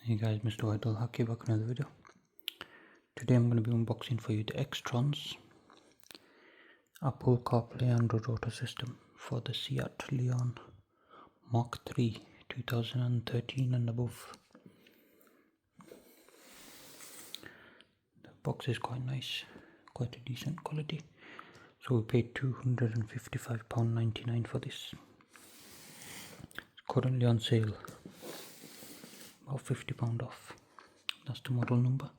Hey guys, MrWaheedulHaque back in another video. Today I'm going to be unboxing for you the XTRONS Apple Carplay Android Auto system for the Seat Leon MK3 2013 and above. The box is quite nice, quite a decent quality. So we paid £255.99 for this. It's currently on sale, about £50 off. That's the model number,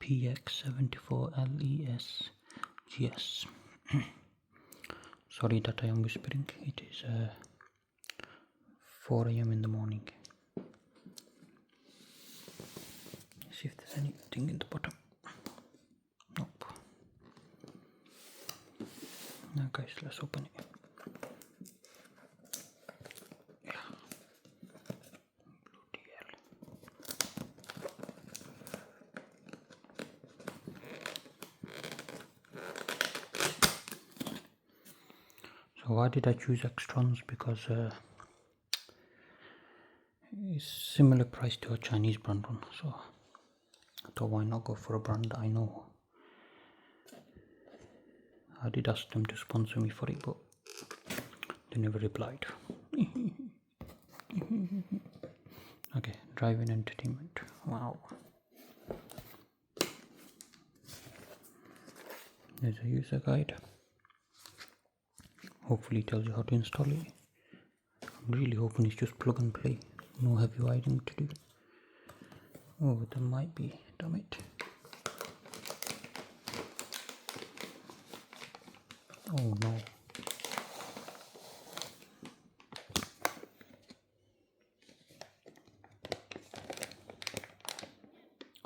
PX74LESGS. Sorry that I am whispering, it is 4 AM in the morning. Let's see if there's anything in the bottom. Nope. Now guys, let's open it. So why did I choose XTRONS? Because it's similar price to a Chinese brand one, so I thought why not go for a brand I know. I did ask them to sponsor me for it, but they never replied. Okay, driving entertainment. Wow. There's a user guide. Hopefully it tells you how to install it. I'm really hoping it's just plug and play, no heavy wiring to do. Oh, there might be, damn it. Oh no.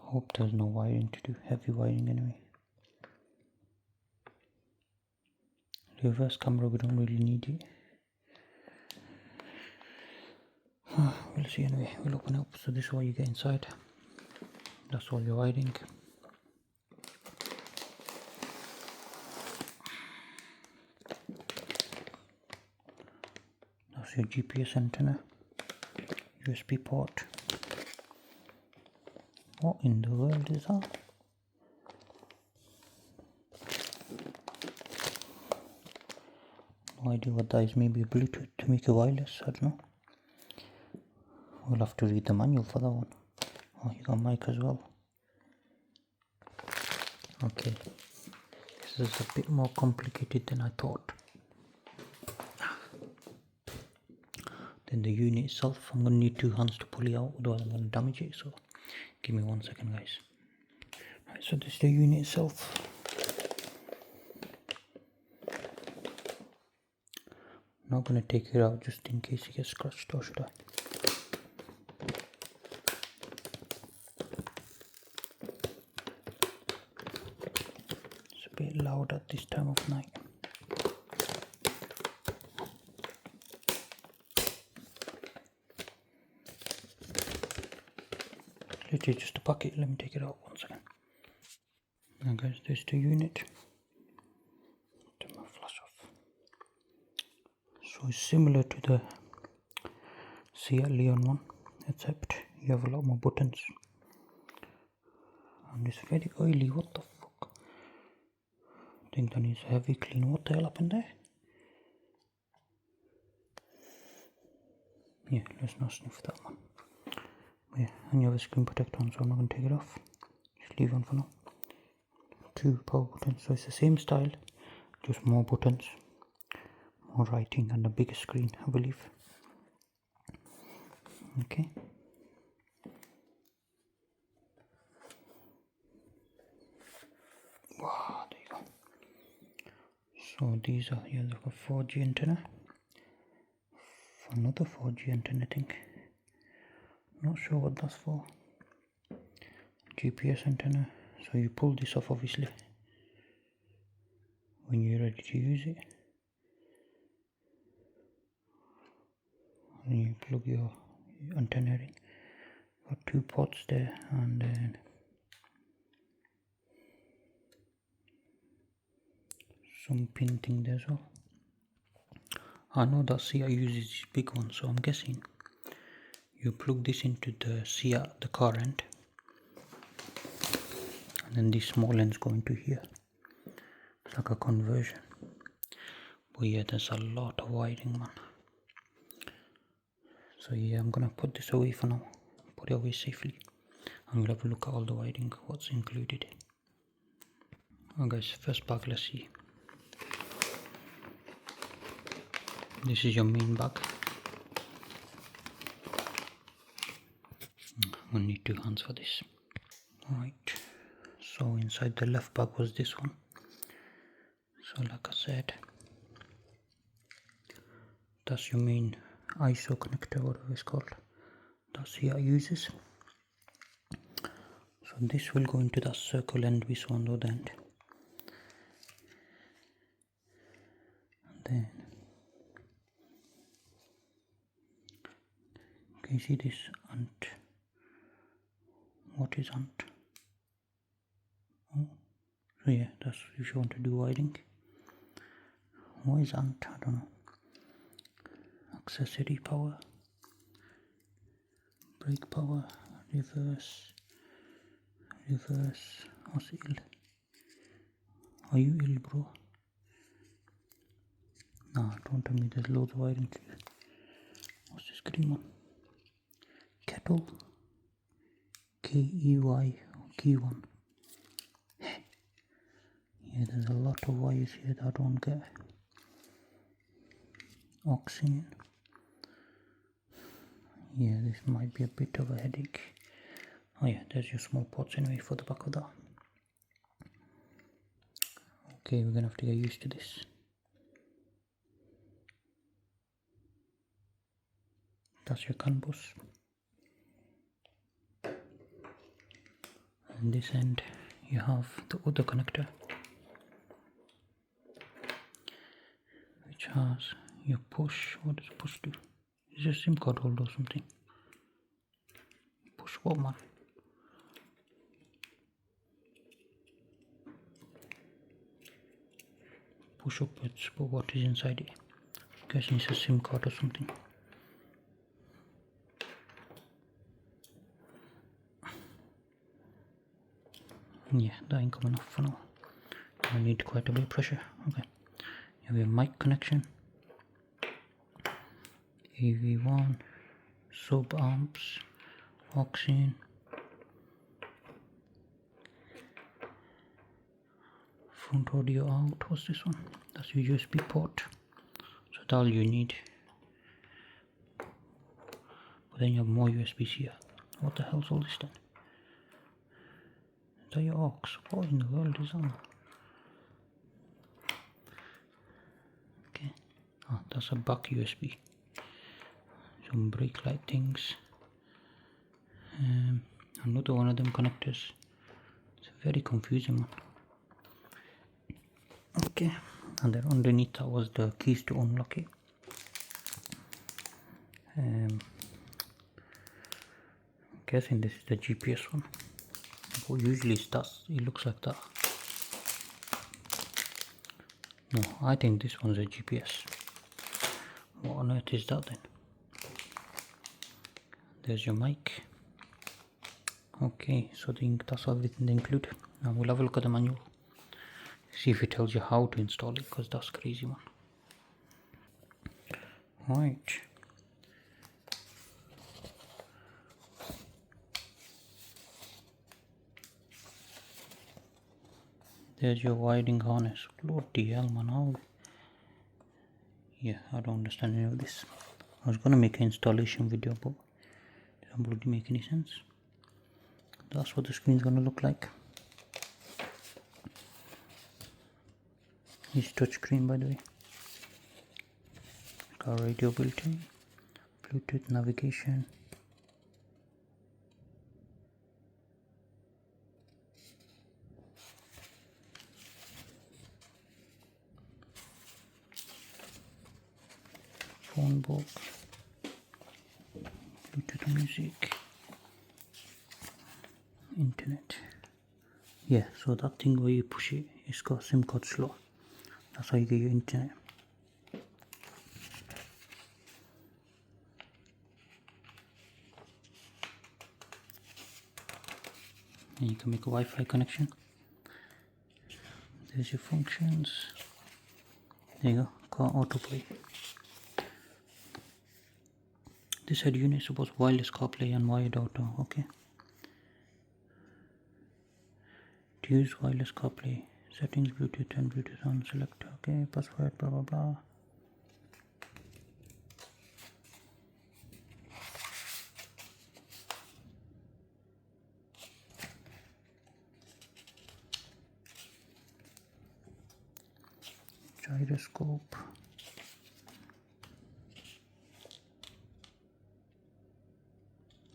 Hope there's no wiring to do, heavy wiring anyway. Reverse camera, we don't really need it. We'll see anyway, we'll open it up. So this is what you get inside. That's all your wiring. That's your GPS antenna, USB port. What in the world is that? No idea what that is. Maybe Bluetooth to make it wireless, I don't know. We'll have to read the manual for that one. Oh, you got mic as well. Okay, this is a bit more complicated than I thought. Then the unit itself, I'm going to need two hands to pull it out, otherwise I'm going to damage it, so give me 1 second guys. Right, so this is the unit itself. Not going to take it out just in case it gets scratched, or should I? It's a bit loud at this time of night. Literally just a bucket. Let me take it out 1 second. Now guys, there's the unit. Turn my flash off. So it's similar to the Seat Leon one, except you have a lot more buttons. And it's very oily. What the fuck? I think that needs heavy clean. What the hell happened there? Yeah, let's not sniff that one. Yeah, and you have a screen protector on, so I'm not going to take it off. Just leave it on for now. 2 power buttons, so it's the same style, just more buttons, more writing, and a bigger screen, I believe. Okay. Wow, there you go. So these are, yeah, they've got 4G antenna. Another 4G antenna, I think. Not sure what that's for. GPS antenna. So you pull this off obviously when you're ready to use it. And you plug your antenna in. Got 2 ports there, and then some pin thing there as well. I know that Seat uses this big one, so I'm guessing you plug this into the car end, and then this small end's going to here. It's like a conversion. But yeah, there's a lot of wiring, man. So yeah, I'm gonna put this away for now, put it away safely. I'm gonna have a look at all the wiring, what's included. Alright guys, first bag, let's see. This is your main bag. I'm gonna need 2 hands for this. Alright, so inside the left bag was this one. So like I said, that's your main ISO connector, whatever it's called. That's here I uses. So this will go into that circle end we saw on the other end. And then, can you see this ant? What is ant? Oh, so yeah, that's if you want to do wiring. What is ant? I don't know. Accessory power, brake power, reverse. What's ill? Are you ill, bro? Nah, don't tell me there's loads of wiring. What's this green one? Kettle. KEY. Key one. Yeah, there's a lot of wires here that I don't get. Oxygen. Yeah, this might be a bit of a headache. Oh yeah, there's your small pots anyway for the back of that. Okay, we're gonna have to get used to this. That's your CAN bus. And this end you have the other connector, which has your push. What does push do? Is it a SIM card holder or something? Push what, man? Push upwards, but what is inside it? I'm guessing it's a SIM card or something. Yeah, that ain't coming off for now. I need quite a bit of pressure. Okay, you have your mic connection, AV1, sub amps, oxygen, front audio out. What's this one? That's your USB port. So that's all you need. But then you have more USBs here. What the hell's all this then? Is that your aux? What in the world is that? Okay. Oh, that's a back USB. Some brake light things. Another one of them connectors. It's very confusing, man. Okay, and then underneath that was the keys to unlock it. I'm guessing this is the GPS one. But usually it looks like that. No, I think this one's a GPS. What on earth is that then? There's your mic. Okay, so that's everything they include. Now we'll have a look at the manual. See if it tells you how to install it, because that's crazy, man. Right. There's your wiring harness. Bloody hell, man. How? Yeah, I don't understand any of this. I was gonna make an installation video, but it doesn't bloody make any sense. That's what the screen's gonna look like. It's touchscreen, by the way. Got radio built in, Bluetooth navigation. Phone book, Bluetooth music, internet. Yeah, so that thing where you push it, it's got SIM card slot. That's how you get your internet. and you can make a Wi-Fi connection. There's your functions. There you go, car autoplay. This Headunit supports wireless CarPlay and wired auto. Okay. To use wireless CarPlay, settings, Bluetooth and Bluetooth on, select. Okay, password, blah blah blah. Gyroscope.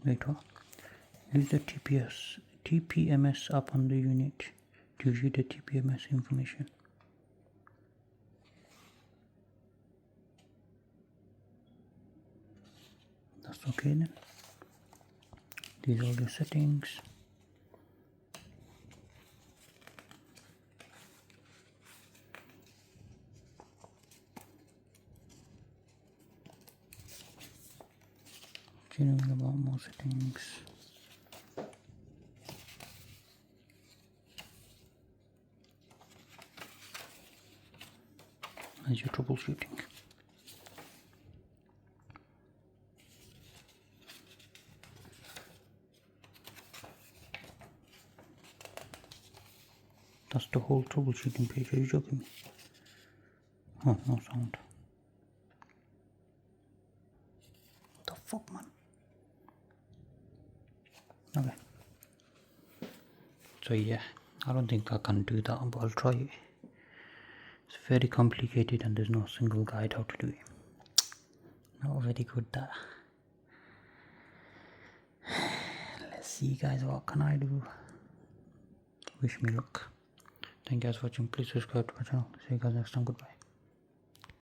Wait, what? Use the TPMS up on the unit to view the TPMS information. That's okay then. These are all your settings. Continuing about more settings. As your troubleshooting. That's the whole troubleshooting page. Are you joking me? Oh, no sound. What the fuck, man? Okay. So yeah, I don't think I can do that, but I'll try it. It's very complicated and there's no single guide how to do it. Not very good that. Let's see guys, what can I do? Wish me luck. Thank you guys for watching. Please subscribe to my channel. See you guys next time. Goodbye.